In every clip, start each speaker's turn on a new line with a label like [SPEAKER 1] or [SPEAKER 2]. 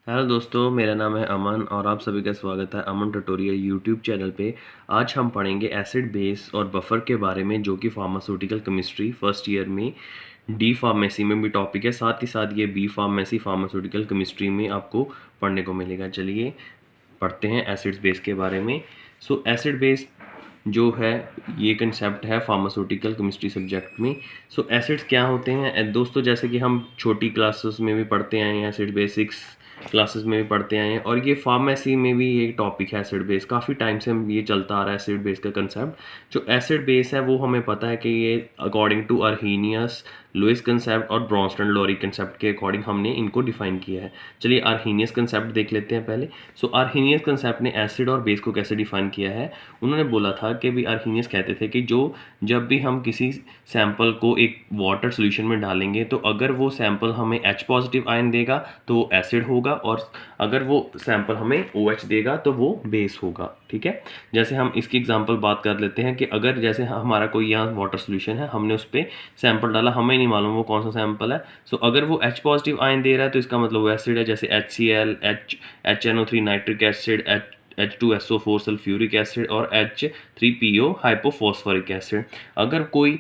[SPEAKER 1] Hello दोस्तों, मेरा नाम है अमन और आप सभी का स्वागत है अमन ट्यूटोरियल यूट्यूब चैनल पे। आज हम पढ़ेंगे एसिड बेस और बफर के बारे में, जो कि फार्मास्यूटिकल केमिस्ट्री फर्स्ट ईयर में डी फार्मेसी में भी टॉपिक है। साथ ही साथ ये बी फार्मेसी फार्मास्यूटिकल केमिस्ट्री में आपको पढ़ने को मिलेगा। चलिए पढ़ते हैं एसिड्स बेस के बारे में। एसिड बेस जो है ये कंसेप्ट है फार्मास्यूटिकल केमिस्ट्री सब्जेक्ट में। एसिड्स क्या होते हैं दोस्तों? जैसे कि हम छोटी क्लासेस में भी पढ़ते आए हैं, एसिड बेसिक्स क्लासेस में भी पढ़ते आए हैं, और ये फार्मेसी में भी एक टॉपिक है एसिड बेस। काफ़ी टाइम से ये चलता आ रहा है एसिड बेस का कंसेप्ट। जो एसिड बेस है वो हमें पता है कि ये अकॉर्डिंग टू अर्हीनियस लुईस कंसेप्ट और ब्रॉन्स्टन लोरी कंसेप्ट के अकॉर्डिंग हमने इनको डिफाइन किया है। चलिए अर्हीनियस कंसेप्ट देख लेते हैं पहले। अर्हीनियस कंसेप्ट ने एसिड और बेस को कैसे डिफाइन किया है। उन्होंने बोला था कि भी अर्हीनियस कहते थे कि जब भी हम किसी सैंपल को एक वाटर सोल्यूशन में डालेंगे, तो अगर वो सैंपल हमें H पॉजिटिव आयन देगा तो वो एसिड होगा, और अगर वो सैंपल हमें OH देगा तो वो बेस होगा। ठीक है, जैसे हम इसकी एग्जांपल बात कर लेते हैं कि अगर जैसे हमारा कोई यहाँ वाटर सोल्यूशन है, हमने उस पर सैंपल डाला, हमें नहीं मालूम वो कौन सा सैंपल है। अगर वो H पॉजिटिव आयन दे रहा है तो इसका मतलब वो एसिड है, जैसे HCl, HNO3 nitric acid, H2SO4 sulphuric acid और H3PO हाइपोफॉस्फोरिक एसिड। अगर कोई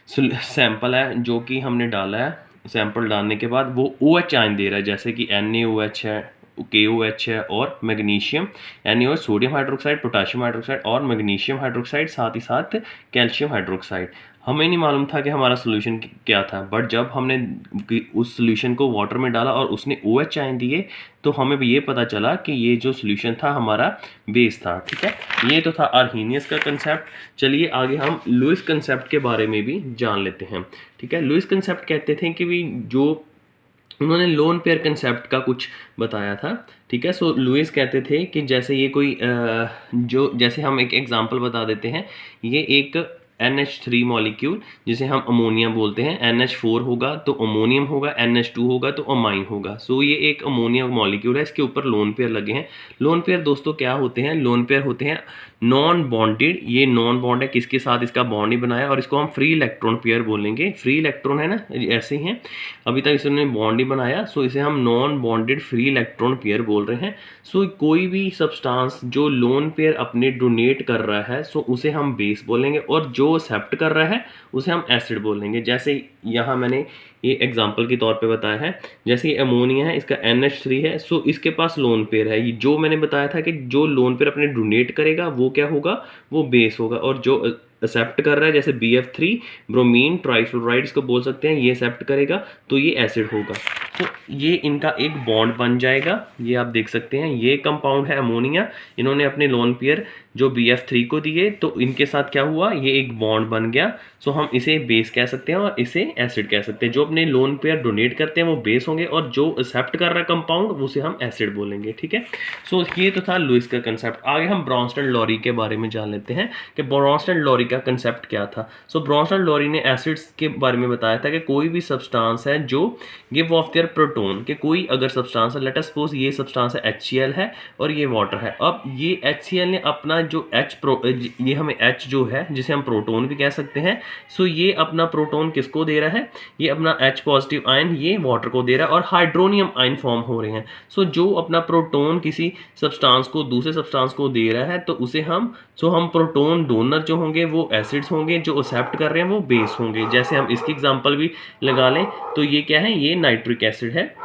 [SPEAKER 1] सैंपल है जो कि हमने डाला है, सैंपल डालने के बाद वो OH आयन दे रहा है, जैसे कि NaOH है, KOH है और magnesium, NaOH sodium hydroxide, potassium hydroxide और मैग्नीशियम हाइड्रोक्साइड, साथ ही साथ कैल्शियम हाइड्रोक्साइड। हमें नहीं मालूम था कि हमारा सोल्यूशन क्या था, बट जब हमने उस सोल्यूशन को वाटर में डाला और उसने OH आयन दिए, तो हमें भी ये पता चला कि ये जो सोल्यूशन था हमारा बेस था। ठीक है, ये तो था अर्हीनियस का कंसेप्ट। चलिए आगे हम लुईस कंसेप्ट के बारे में भी जान लेते हैं। ठीक है, लुईस कंसेप्ट कहते थे कि भी जो उन्होंने लोन पेयर कंसेप्ट का कुछ बताया था। ठीक है, लुईस कहते थे कि जैसे ये कोई जो जैसे हम एक एग्जांपल बता देते हैं, ये एक NH3 मॉलिक्यूल जिसे हम अमोनिया बोलते हैं, NH4 होगा तो अमोनियम होगा, NH2 होगा तो अमाइन होगा। ये एक अमोनिया मॉलिक्यूल है, इसके ऊपर लोन पेयर लगे हैं। लोन पेयर दोस्तों क्या होते हैं? लोन पेयर होते हैं नॉन बॉन्डेड। ये नॉन बॉन्ड है, किसके साथ इसका बॉन्ड ही बनाया, और इसको हम फ्री इलेक्ट्रॉन पेयर बोलेंगे। फ्री इलेक्ट्रॉन है ना, ऐसे ही हैं, अभी तक इसने बॉन्ड ही बनाया, इसे हम non bonded free electron pair बोल रहे हैं। कोई भी सब्सटेंस जो लोन पेयर अपने डोनेट कर रहा है, उसे हम बेस बोलेंगे, और जो एक्सेप्ट कर रहा है उसे हम एसिड बोलेंगे। जैसे यहाँ मैंने ये एग्जांपल के तौर पे बताया है, जैसे ये अमोनिया है, इसका NH3 है, इसके पास लोन पेयर है। ये जो मैंने बताया था कि जो लोन पेयर अपने डोनेट करेगा वो क्या होगा, वो बेस होगा, और जो एक्सेप्ट कर रहा है, जैसे BF3 ब्रोमीन ट्राइफ्लोराइड इसको बोल सकते हैं, ये एक्सेप्ट करेगा तो ये एसिड होगा। ये इनका एक बॉन्ड बन जाएगा। ये आप देख सकते हैं, ये कंपाउंड है अमोनिया, इन्होंने अपने लोन पेयर जो BF3 को दिए, तो इनके साथ क्या हुआ, ये एक बॉन्ड बन गया। हम इसे बेस कह सकते हैं और इसे एसिड कह सकते हैं। जो अपने लोन पेयर डोनेट करते हैं वो बेस होंगे, और जो एक्सेप्ट कर रहा है कंपाउंड उसे हम एसिड बोलेंगे। ठीक है, ये तो था लुईस का कंसेप्ट। आगे हम ब्रॉन्स्टन लॉरी के बारे में जान लेते हैं कि ब्रॉन्स्टन लॉरी का कंसेप्ट क्या था। ब्रॉन्स्टन लॉरी ने एसिड्स के बारे में बताया था कि कोई भी सब्सटेंस है जो गिव ऑफ देयर प्रोटोन, के कोई अगर सब्सटेंस है, लेट अस सपोज ये सब्सटेंस है HCl है और ये वाटर है। अब ये HCl ने अपना जो ये हमें H जो है, जिसे हम प्रोटोन भी कह सकते हैं, ये अपना प्रोटोन किसको दे रहा है, ये अपना H पॉजिटिव आयन ये वाटर को दे रहा है, और हाइड्रोनियम आयन फॉर्म हो रहे हैं। जो अपना प्रोटोन किसी सब्सटेंस को दूसरे सब्सटेंस को दे रहा है, तो उसे हम हम प्रोटोन डोनर जो होंगे वो एसिड्स होंगे, जो एक्सेप्ट कर रहे हैं वो बेस होंगे। जैसे हम इसकी एग्जांपल भी लगा लें, तो ये क्या है, ये नाइट्रिक एसिड है।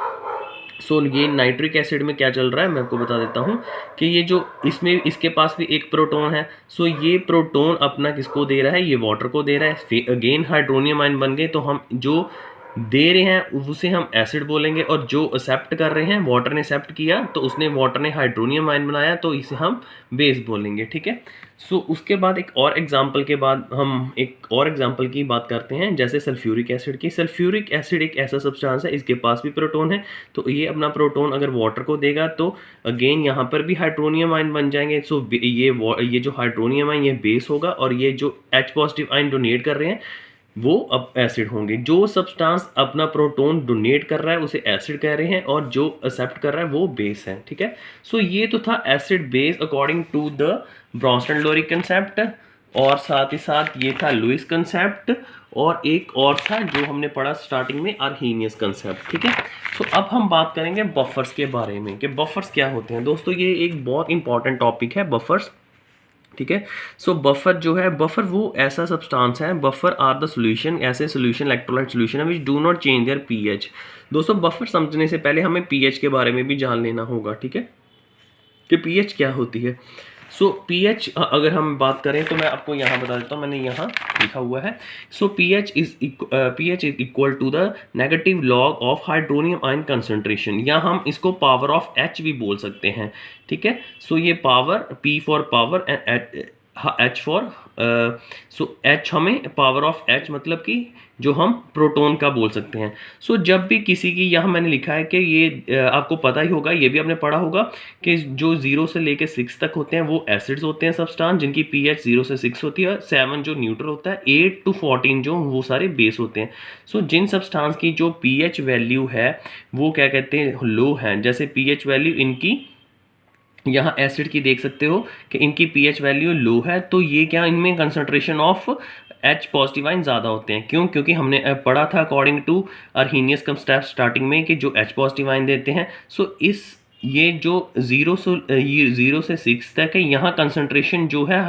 [SPEAKER 1] ये नाइट्रिक एसिड में क्या चल रहा है मैं आपको बता देता हूँ कि ये जो इसमें इसके पास भी एक प्रोटोन है। ये प्रोटोन अपना किसको दे रहा है, ये वाटर को दे रहा है। अगेन हाइड्रोनियम आयन बन गए, तो हम जो दे रहे हैं उसे हम एसिड बोलेंगे, और जो एक्सेप्ट कर रहे हैं, वाटर ने एक्सेप्ट किया तो उसने वाटर ने हाइड्रोनियम आयन बनाया, तो इसे हम बेस बोलेंगे। ठीक है, उसके बाद एक और एग्जांपल के बाद हम एक और एग्जांपल की बात करते हैं, जैसे सल्फ्यूरिक एसिड की। सल्फ्यूरिक एसिड एक ऐसा सब्सटेंस है, इसके पास भी प्रोटोन है, तो ये अपना प्रोटोन अगर वाटर को देगा तो अगेन यहाँ पर भी हाइड्रोनियम आयन बन जाएंगे। ये जो हाइड्रोनियम आयन ये बेस होगा, और ये जो H पॉजिटिव आयन डोनेट कर रहे हैं वो अब एसिड होंगे। जो सब्सटेंस अपना प्रोटोन डोनेट कर रहा है उसे एसिड कह रहे हैं, और जो एक्सेप्ट कर रहा है वो बेस है। ठीक है, ये तो था acid base according to the Bronsted Lowry concept. और साथ ही साथ ये था लुईस कंसेप्ट, और एक और था जो हमने पढ़ा स्टार्टिंग में, अर्हीनियस कंसेप्ट। ठीक है, तो अब हम बात करेंगे बफर्स के बारे में कि बफर्स क्या होते हैं। दोस्तों ये एक बहुत इंपॉर्टेंट टॉपिक है बफर्स। ठीक है, सो बफर जो है, बफर वो ऐसा सब्सटेंस है, बफर आर द सॉल्यूशन, ऐसे सॉल्यूशन इलेक्ट्रोलाइट सॉल्यूशन है which do not change their pH. दोस्तों बफर समझने से पहले हमें पीएच के बारे में भी जान लेना होगा। ठीक है, कि पीएच क्या होती है। सो पीएच अगर हम बात करें तो मैं आपको यहाँ बता देता हूँ, मैंने यहाँ लिखा हुआ है। So pH is equal to the negative log of hydronium ion concentration, या हम इसको पावर ऑफ एच भी बोल सकते हैं। ठीक है, सो ये power, P for power and H for, so H हमें पावर ऑफ एच मतलब कि जो हम प्रोटॉन का बोल सकते हैं। सो जब भी किसी की, यहाँ मैंने लिखा है कि ये आपको पता ही होगा, ये भी आपने पढ़ा होगा कि जो 0 से लेके 6 तक होते हैं वो एसिड्स होते हैं सब्सटेंस जिनकी पीएच 0 से 6 होती है, 7 जो न्यूट्रल होता है, 8 to 14 जो वो सारे बेस होते हैं। सो जिन सब्सटेंस की जो पीएच वैल्यू है वो क्या कहते हैं, लो है, जैसे पीएच वैल्यू इनकी यहाँ एसिड की देख सकते हो कि इनकी पीएच वैल्यू लो है, तो ये क्या, इनमें concentration of H positive ion ज़्यादा होते हैं। क्यों? क्योंकि हमने पढ़ा था अकॉर्डिंग टू अर्हीनियस कंसेप्ट स्टार्टिंग में कि जो एच पॉजिटिव आयन देते हैं, सो इस ये जो 0 से 6 तक है, यहाँ कंसंट्रेशन जो है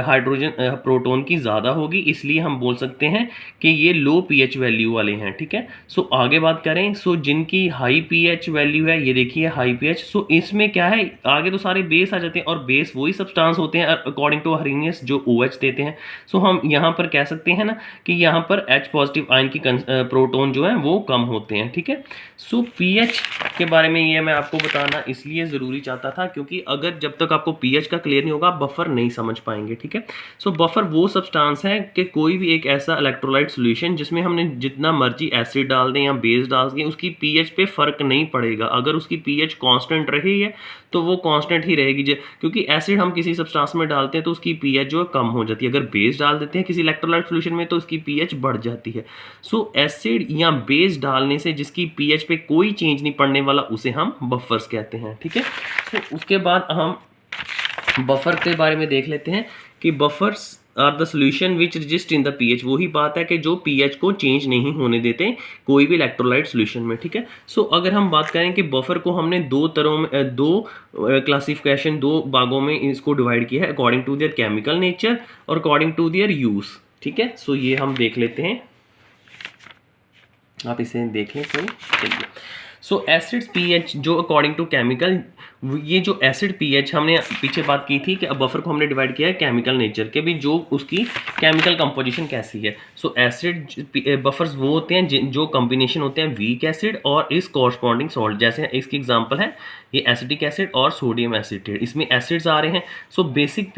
[SPEAKER 1] हाइड्रोजन प्रोटॉन की ज़्यादा होगी, इसलिए हम बोल सकते हैं कि ये लो पीएच वैल्यू वाले हैं। ठीक है, सो आगे बात करें, सो जिनकी हाई पीएच वैल्यू है, ये देखिए हाई पीएच, सो इसमें क्या है, आगे तो सारे बेस आ जाते हैं, और बेस वही सब्सटेंस होते हैं अकॉर्डिंग टू अर्हीनियस जो OH देते हैं। सो हम यहाँ पर कह सकते हैं ना कि यहाँ पर H पॉजिटिव आयन की प्रोटॉन जो है वो कम होते हैं। ठीक है, सो पीएच के बारे में ये मैं आपको बताना इसलिए ज़रूरी चाहता था क्योंकि अगर जब तक आपको पीएच का क्लियर नहीं होगा आप बफर नहीं समझ पाएंगे। ठीक है, सो बफर वो सब्सटेंस है कि कोई भी एक ऐसा इलेक्ट्रोलाइट सॉल्यूशन जिसमें हमने जितना मर्जी एसिड डाल दें या बेस डाल दें, उसकी पीएच पे फ़र्क नहीं पड़ेगा। अगर उसकी पीएच कांस्टेंट रही है तो वो कांस्टेंट ही रहेगी, क्योंकि एसिड हम किसी सब्सटेंस में डालते हैं तो उसकी पीएच जो है कम हो जाती है, अगर बेस डाल देते हैं किसी इलेक्ट्रोलाइट सॉल्यूशन में तो उसकी पीएच बढ़ जाती है। सो एसिड या बेस डालने से जिसकी पीएच पे कोई चेंज नहीं पड़ने वाला उसे हम बफर्स कहते हैं। ठीक है, सो उसके बाद हम बफर के बारे में देख लेते हैं कि buffers are the solution which resist in the pH, वही बात है कि जो पीएच को चेंज नहीं होने देते कोई भी इलेक्ट्रोलाइट सोल्यूशन में। ठीक है, सो अगर हम बात करें कि बफर को हमने दो तरह में, दो क्लासिफिकेशन, दो भागों में इसको डिवाइड किया है, according to their chemical nature और अकॉर्डिंग टू देयर यूज। ठीक है, सो ये हम देख लेते हैं, आप इसे देख लें। चलिए, सो एसिड्स पीएच जो अकॉर्डिंग टू केमिकल, ये जो एसिड पीएच हमने पीछे बात की थी कि बफर को हमने डिवाइड किया है केमिकल नेचर के भी, जो उसकी केमिकल कंपोजिशन कैसी है। सो एसिड बफर्स वो होते हैं जो कॉम्बिनेशन होते हैं वीक एसिड और इस कॉरस्पॉन्डिंग सॉल्ट, जैसे इसकी एग्जांपल है ये एसिटिक एसिड और सोडियम एसिटेट, इसमें एसिड्स आ रहे हैं। सो बेसिक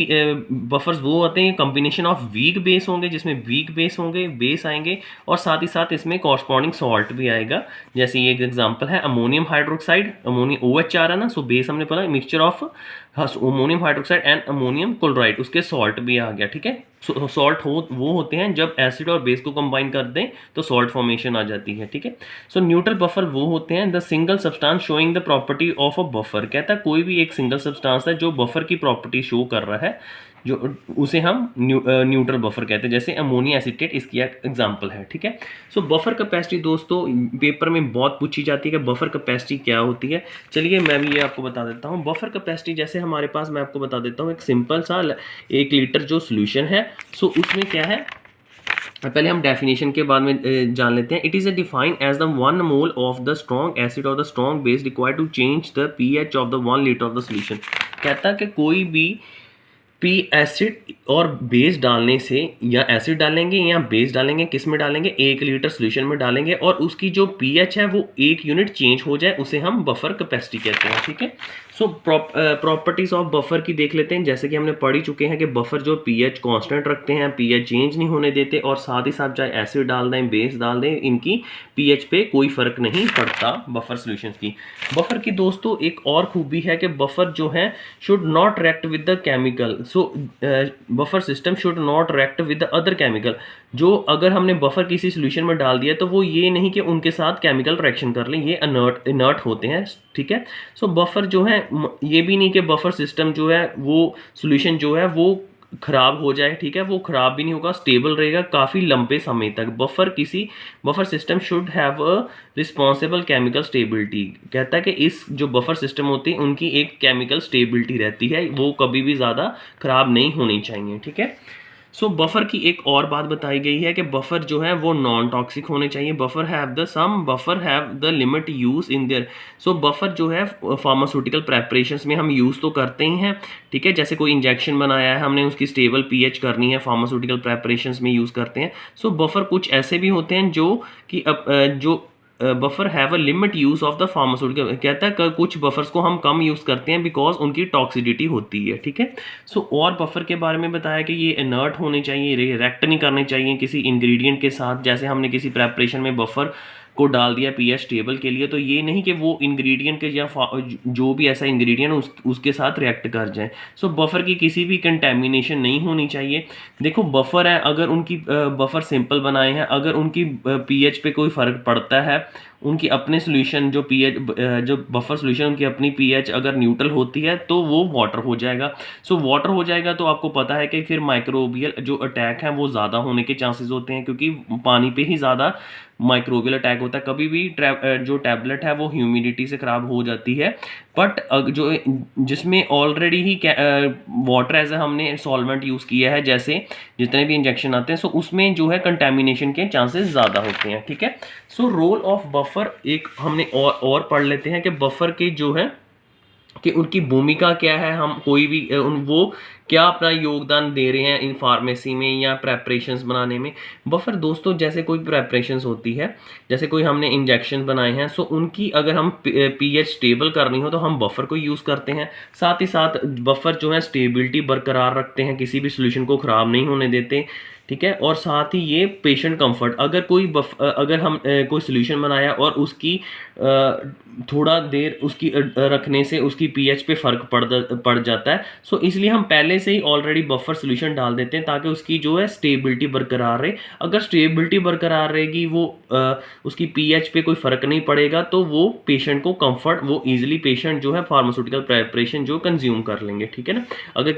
[SPEAKER 1] बफर्स वो होते हैं कॉम्बिनेशन ऑफ वीक बेस होंगे, जिसमें वीक बेस होंगे, बेस आएंगे, और साथ ही साथ इसमें कॉरस्पॉन्डिंग सॉल्ट भी आएगा। जैसे ये एक एग्जांपल है अमोनियम हाइड्रोक्साइड, अमोनियम OH आ रहा है ना, सो बेस हमने पता mixture of ammonium hydroxide and ammonium chloride, उसके सॉल्ट भी आ गया। ठीक है, सॉल्ट वो होते हैं जब एसिड और बेस को कंबाइन कर दें तो सॉल्ट फॉर्मेशन आ जाती है। ठीक है, सो न्यूट्रल बफर वो होते हैं the single substance showing the property of a buffer, कहता है कोई भी एक सिंगल सब्सटेंस है जो बफर की प्रॉपर्टी शो कर रहा है, जो उसे हम न्यूट्रल बफर कहते हैं, जैसे अमोनिया एसिटेट इसकी एक एग्जांपल है। ठीक है, सो बफर कैपेसिटी दोस्तों पेपर में बहुत पूछी जाती है कि बफर कैपेसिटी क्या होती है। चलिए मैं भी ये आपको बता देता हूँ। बफर कैपेसिटी जैसे हमारे पास, मैं आपको बता देता हूँ, एक सिंपल सा 1 लीटर जो सोल्यूशन है, सो उसमें क्या है, पहले हम डेफिनेशन के बाद में जान लेते हैं। It is defined as the 1 mole of the strong acid और the strong base required to change the pH of the 1 litre of the solution. कहता है कि कोई भी एसिड और बेस डालने से, या एसिड डालेंगे या बेस डालेंगे, किस में डालेंगे, 1 लीटर सोल्यूशन में डालेंगे, और उसकी जो पीएच है वो 1 यूनिट चेंज हो जाए, उसे हम बफर कैपेसिटी कहते हैं। ठीक है, सो प्रॉपर्टीज ऑफ बफर की देख लेते हैं। जैसे कि हमने पढ़ ही चुके हैं कि बफर जो पीएच कांस्टेंट रखते हैं, पीएच चेंज नहीं होने देते, और साथ ही साथ चाहे एसिड डाल दें, बेस डाल दें, इनकी पीएच पे कोई फर्क नहीं पड़ता बफर सॉल्यूशंस की। बफर की दोस्तों एक और खूबी है कि बफर जो है should not react with the chemical, so buffer system should not react with the other chemical. जो अगर हमने बफर किसी सॉल्यूशन में डाल दिया तो वो ये नहीं कि उनके साथ केमिकल रिएक्शन कर लें, ये इनर्ट होते हैं। ठीक है, सो बफर जो है, ये भी नहीं कि बफर सिस्टम जो है वो सॉल्यूशन जो है वो खराब हो जाए, ठीक है, वो खराब भी नहीं होगा, स्टेबल रहेगा काफ़ी लंबे समय तक। Buffer system should have a responsible chemical stability. कहता है कि इस जो बफर सिस्टम होती है उनकी एक केमिकल स्टेबिलिटी रहती है, वो कभी भी ज़्यादा खराब नहीं होनी चाहिए, ठीक है। सो बफर की एक और बात बताई गई है कि बफर जो है वो नॉन टॉक्सिक होने चाहिए। Buffer have the limit use in their. So buffer जो है फार्मास्यूटिकल प्रेपरेशंस में हम यूज़ तो करते ही हैं, ठीक है, जैसे कोई इंजेक्शन बनाया है हमने, उसकी स्टेबल पीएच करनी है, फार्मास्यूटिकल प्रेपरेशंस में यूज़ करते हैं। सो बफर कुछ ऐसे भी होते हैं जो कि जो buffer have a limit use of the pharmaceutical. कहता है कुछ बफर्स को हम कम यूज़ करते हैं बिकॉज उनकी टॉक्सिसिटी होती है, ठीक है। सो और बफर के बारे में बताया कि ये इनर्ट होने चाहिए, रिएक्ट नहीं करने चाहिए किसी इंग्रेडिएंट के साथ। जैसे हमने किसी प्रेपरेशन में बफर को डाल दिया पीएच टेबल के लिए, तो ये नहीं कि वो इंग्रेडिएंट के या जो भी ऐसा इंग्रेडिएंट उसके साथ रिएक्ट कर जाए। सो बफर की किसी भी कंटेमिनेशन नहीं होनी चाहिए। देखो बफर है, अगर उनकी बफर सिंपल बनाए हैं, अगर उनकी पीएच पे कोई फ़र्क पड़ता है, उनकी अपने सोल्यूशन जो पीएच जो बफर सोल्यूशन उनकी अपनी पीएच अगर न्यूट्रल होती है तो वो वाटर हो जाएगा। सो वाटर हो जाएगा तो आपको पता है कि फिर माइक्रोबियल जो अटैक है वो ज़्यादा होने के चांसेस होते हैं, क्योंकि पानी पे ही ज़्यादा माइक्रोबियल अटैक होता है। कभी भी जो टैबलेट है वो ह्यूमिडिटी से ख़राब हो जाती है, बट जो जिसमें ऑलरेडी ही वाटर एज ए हमने सॉल्वेंट यूज़ किया है, जैसे जितने भी इंजेक्शन आते हैं, सो उसमें जो है कंटेमिनेशन के चांसेस ज़्यादा होते हैं, ठीक है। सो रोल ऑफ बफर एक हमने और पढ़ लेते हैं कि बफर के जो है कि उनकी भूमिका क्या है, हम कोई भी वो क्या अपना योगदान दे रहे हैं इन फार्मेसी में या प्रेपरेशंस बनाने में। बफर दोस्तों जैसे कोई प्रेपरेशंस होती है, जैसे कोई हमने इंजेक्शन बनाए हैं, सो उनकी अगर हम पीएच स्टेबल करनी हो तो हम बफर को यूज़ करते हैं। साथ ही साथ बफर जो है स्टेबिलिटी बरकरार रखते हैं, किसी भी सोल्यूशन को ख़राब नहीं होने देते, ठीक है। और साथ ही ये पेशेंट कंफर्ट, अगर हम कोई सोल्यूशन बनाया और उसकी थोड़ा देर उसकी रखने से उसकी पीएच पे फ़र्क पड़ जाता है, सो इसलिए हम पहले से ही ऑलरेडी बफर सोल्यूशन डाल देते हैं ताकि उसकी जो है स्टेबिलिटी बरकरार रहे। अगर स्टेबिलिटी बरकरार रहेगी, वो उसकी पीएच पे कोई फ़र्क नहीं पड़ेगा, तो वो पेशेंट को कंफर्ट, वो ईजिली पेशेंट जो है फार्मास्यूटिकल प्रेपरेशन जो कंज्यूम कर लेंगे, ठीक है ना। अगर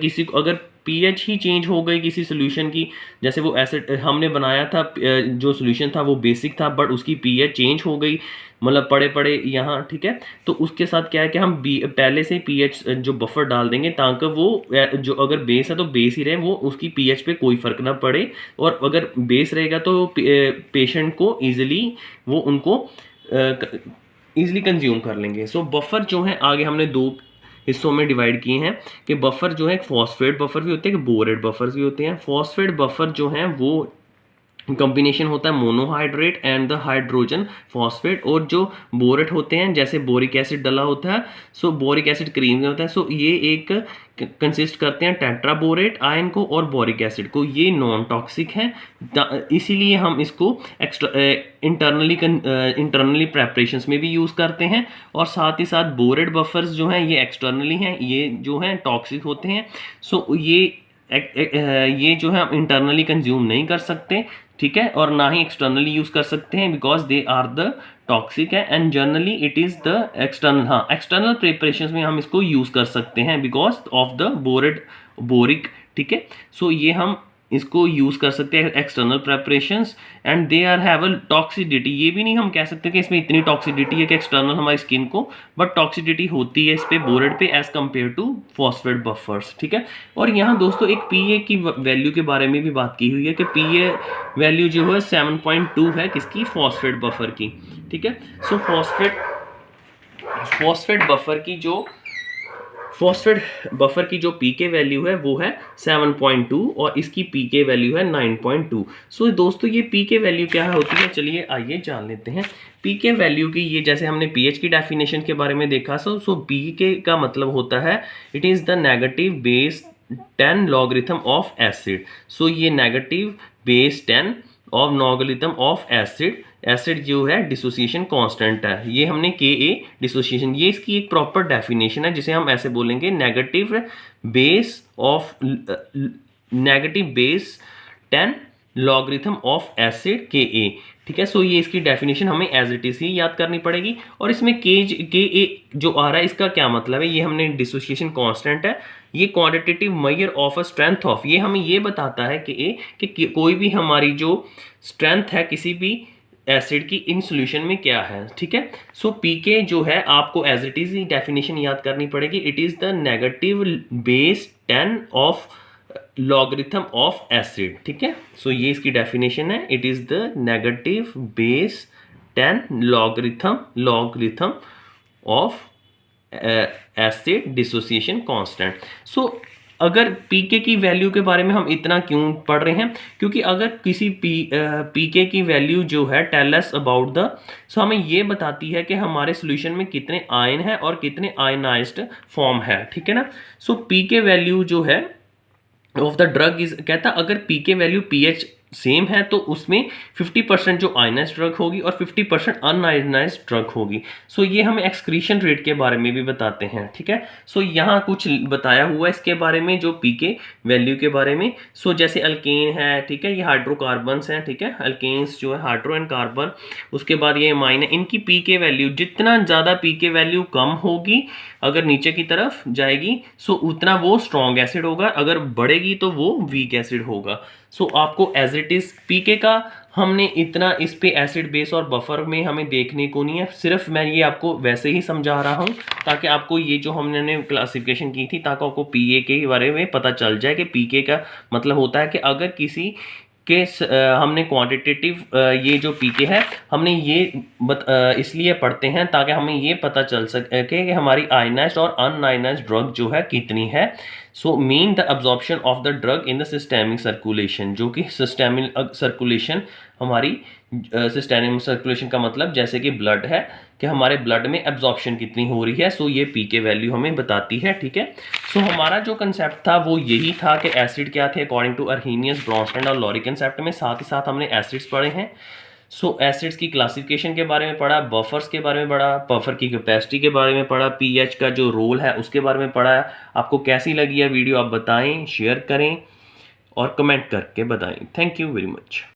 [SPEAKER 1] पीएच ही चेंज हो गई किसी सोल्यूशन की, जैसे वो एसिड हमने बनाया था, जो सोल्यूशन था वो बेसिक था, बट उसकी पीएच चेंज हो गई, मतलब पड़े पड़े यहाँ, ठीक है, तो उसके साथ क्या है कि हम पहले से ही पीएच जो बफर डाल देंगे ताकि वो जो अगर बेस है तो बेस ही रहे, वो उसकी पीएच पे कोई फ़र्क ना पड़े। और अगर बेस रहेगा तो पेशेंट को ईजिली वो उनको ईजिली कंज्यूम कर लेंगे। सो बफर जो है आगे हमने दो हिस्सों में डिवाइड किए हैं कि बफर जो है फॉस्फेट बफर भी होते हैं, कि बोरेट बफर्स भी होते हैं। फॉस्फेट बफर जो हैं वो कॉम्बिनेशन होता है monohydrate and the hydrogen phosphate, और जो बोरेट होते हैं जैसे बोरिक एसिड डला होता है, सो बोरिक एसिड क्रीम में होता है, सो ये एक कंसिस्ट करते हैं टेट्राबोरेट आयन को और बोरिक एसिड को। ये नॉन टॉक्सिक हैं, इसीलिए हम इसको इंटरनली प्रेपरेशंस में भी यूज़ करते हैं। और साथ ही साथ बोरेट बफर्स जो हैं ये एक्सटर्नली हैं, ये जो हैं टॉक्सिक होते हैं। सो ये जो है हम इंटरनली कंज्यूम नहीं कर सकते, ठीक है, और ना ही एक्सटर्नली यूज़ कर सकते हैं because they are the toxic है। And generally it is the external, हाँ एक्सटर्नल प्रिपरेशंस में हम इसको यूज़ कर सकते हैं बिकॉज ऑफ द बोरिक, ठीक है। सो ये हम इसको यूज़ कर सकते हैं external preparations, and they are have a toxicity. ये भी नहीं हम कह सकते कि इसमें इतनी टॉक्सिसिटी है कि एक्सटर्नल हमारी स्किन को, बट टॉक्सिसिटी होती है इस पे बोरेट पे as compare to phosphate buffers, ठीक है। और यहाँ दोस्तों एक पीए की वैल्यू के बारे में भी बात की हुई है कि पीए वैल्यू जो है 7.2 है किसकी, फॉस्फेट बफर की, ठीक है। सो फॉस्फेट बफर की जो पीके वैल्यू है वो है 7.2 और इसकी पीके वैल्यू है 9.2। सो दोस्तों ये पीके वैल्यू क्या होती है, चलिए आइए जान लेते हैं। पीके वैल्यू की ये जैसे हमने पीएच की डेफिनेशन के बारे में देखा, सो पीके का मतलब होता है it is the negative base 10 logarithm of acid. So ये negative base 10 of logarithm of acid जो है डिसोसिएशन कांस्टेंट है, ये हमने के ए डिसोसिएशन, ये इसकी एक प्रॉपर डेफिनेशन है जिसे हम ऐसे बोलेंगे negative base 10 logarithm of acid के ए, ठीक है। सो ये इसकी डेफिनेशन हमें एज इट इज़ ही याद करनी पड़ेगी। और इसमें के ए जो आ रहा है इसका क्या मतलब है, ये हमने डिसोसिएशन कांस्टेंट है, ये quantitative measure of a strength of, ये हमें ये बताता है कि कोई भी हमारी जो स्ट्रेंथ है किसी भी एसिड की इन सॉल्यूशन में क्या है। ठीक है। सो पीके जो है आपको एज इट इज़ ही डेफिनेशन याद करनी पड़ेगी। It is the negative base 10 of logarithm of acid. ठीक है। सो ये इसकी डेफिनेशन है, it is the negative base 10 logarithm of acid dissociation constant. So अगर पीके की वैल्यू के बारे में हम इतना क्यों पढ़ रहे हैं, क्योंकि अगर किसी पीके की वैल्यू जो है टेल अस अबाउट द, सो हमें ये बताती है कि हमारे सॉल्यूशन में कितने आयन है और कितने आयनाइज्ड फॉर्म है। ठीक है ना। सो पीके वैल्यू जो है ऑफ द ड्रग इज, कहता अगर पीके वैल्यू पीएच सेम है तो उसमें 50% जो आयनाइज्ड ड्रग होगी और 50% अनआयनाइज्ड ड्रग होगी। सो ये हमें एक्सक्रीशन रेट के बारे में भी बताते हैं। ठीक है। सो यहाँ कुछ बताया हुआ है इसके बारे में, जो पीके वैल्यू के बारे में। सो जैसे अल्केन है, ठीक है, ये हाइड्रोकार्बन्स हैं। ठीक है। अल्केन्स जो है हाइड्रो एंड कार्बन, उसके बाद ये अमाइन है, इनकी पीके वैल्यू जितना ज़्यादा पीके वैल्यू कम होगी अगर नीचे की तरफ जाएगी, सो उतना वो स्ट्रॉन्ग एसिड होगा, अगर बढ़ेगी तो वो वीक एसिड होगा। सो आपको एज इट इज़ पीके का हमने इतना इस पे एसिड बेस और बफर में हमें देखने को नहीं है, सिर्फ मैं ये आपको वैसे ही समझा रहा हूँ ताकि आपको ये जो हमने क्लासिफिकेशन की थी ताकि आपको पीए के बारे में पता चल जाए कि पीके का मतलब होता है कि अगर किसी के हमने क्वांटिटेटिव ये जो पीके है हमने ये इसलिए पढ़ते हैं ताकि हमें ये पता चल सके कि हमारी आयनाइज्ड और अनआयनाइज्ड ड्रग जो है कितनी है। So mean the absorption of the drug in the systemic circulation, जो कि सिस्टेमिक सर्कुलेशन हमारी सिस्टेमिक सर्कुलेशन का मतलब जैसे कि ब्लड है कि हमारे ब्लड में एब्जॉर्प्शन कितनी हो रही है। सो ये पीके वैल्यू हमें बताती है। ठीक है। सो हमारा जो कंसेप्ट था वो यही था कि एसिड क्या थे अकॉर्डिंग टू अर्हीनियस, ब्रॉन्स्टैंड और लॉरी कंसेप्ट में। साथ ही साथ हमने एसिड्स पढ़े हैं। सो एसिड्स की क्लासिफिकेशन के बारे में पढ़ा, बफर्स के बारे में पढ़ा, बफर की कैपेसिटी के बारे में पढ़ा, पीएच का जो रोल है उसके बारे में पढ़ा। आपको कैसी लगी है वीडियो आप बताएं, शेयर करें और कमेंट करके बताएं। Thank you very much.